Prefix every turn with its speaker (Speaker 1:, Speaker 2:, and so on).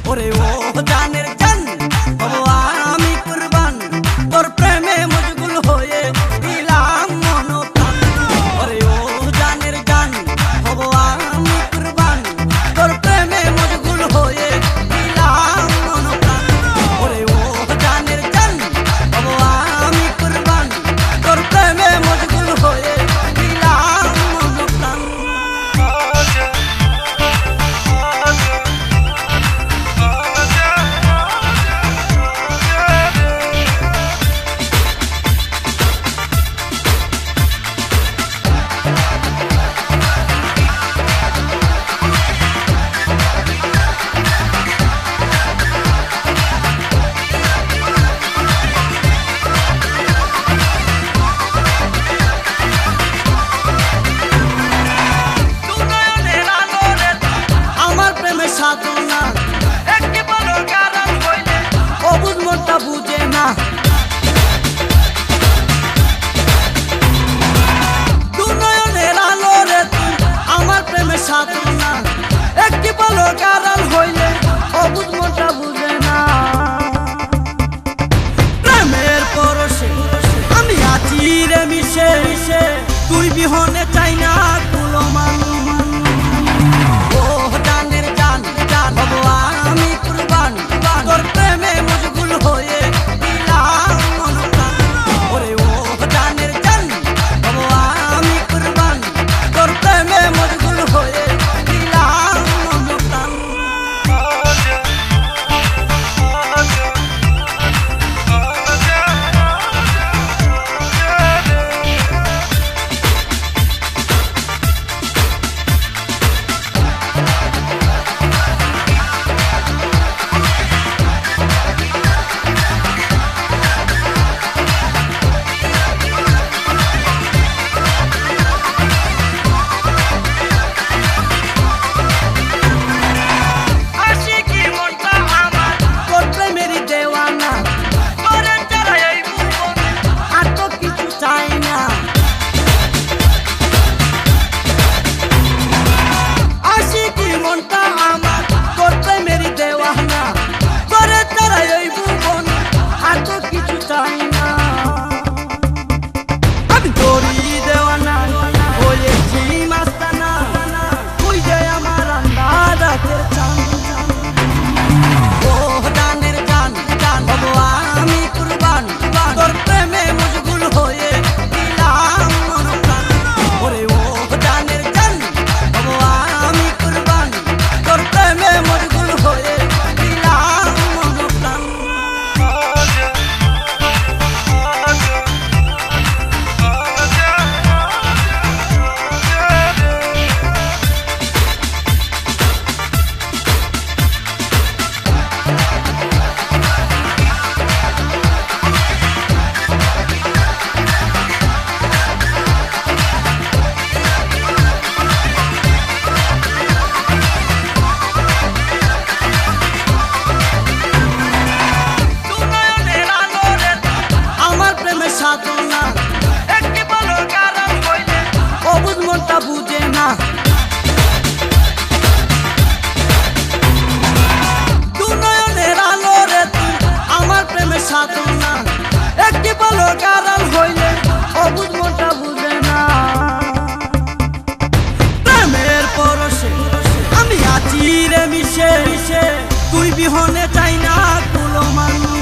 Speaker 1: ওরে ও জানের জান হবো আমি কুরবান তোর প্রেমে মশগুল হয়ে দিলাম মন প্রাণ। ওরে ও জানের জান হবো আমি কুরবান তোর প্রেমে মশগুল হয়ে দিলাম মন প্রাণ। ওরে ও জানের জান হবো আমি কুরবান তোর প্রেমে মশগুল হয়ে দিলাম মন প্রাণ। সাধনা একটি বড় কারণ হইলে অবুঝ মনটা বুঝে না। দুনয়নের আলো রে তুই আমার প্রেমে সাধনা একটি বড় কারণ হইলে অবুঝ মনটা বুঝে না। প্রেমের পরশে আমি আছি রে মিশে মিশে তুই বিহনে চাই না কুলো মানু হবো আমি কুরবান তোর প্রেমে মশগুল হয়ে দিলাম মন প্রাণ। ওরে ও জানের জান হবো আমি কুরবান তোর প্রেমে মশগুল হয়ে দিলাম মন প্রাণ। সাধনা একটি বড় কারণ হইলে অবুঝ মনটা বুঝে না। দুনয়নের আলো রে তুই আমার প্রেমে সাধনা একটি বড় কারণ হইলে অবুঝ মনটা বুঝে না। প্রেমের পরশে আমি আছি রে মিশে মিশে তুই বিহনে চাই না কুলো মানু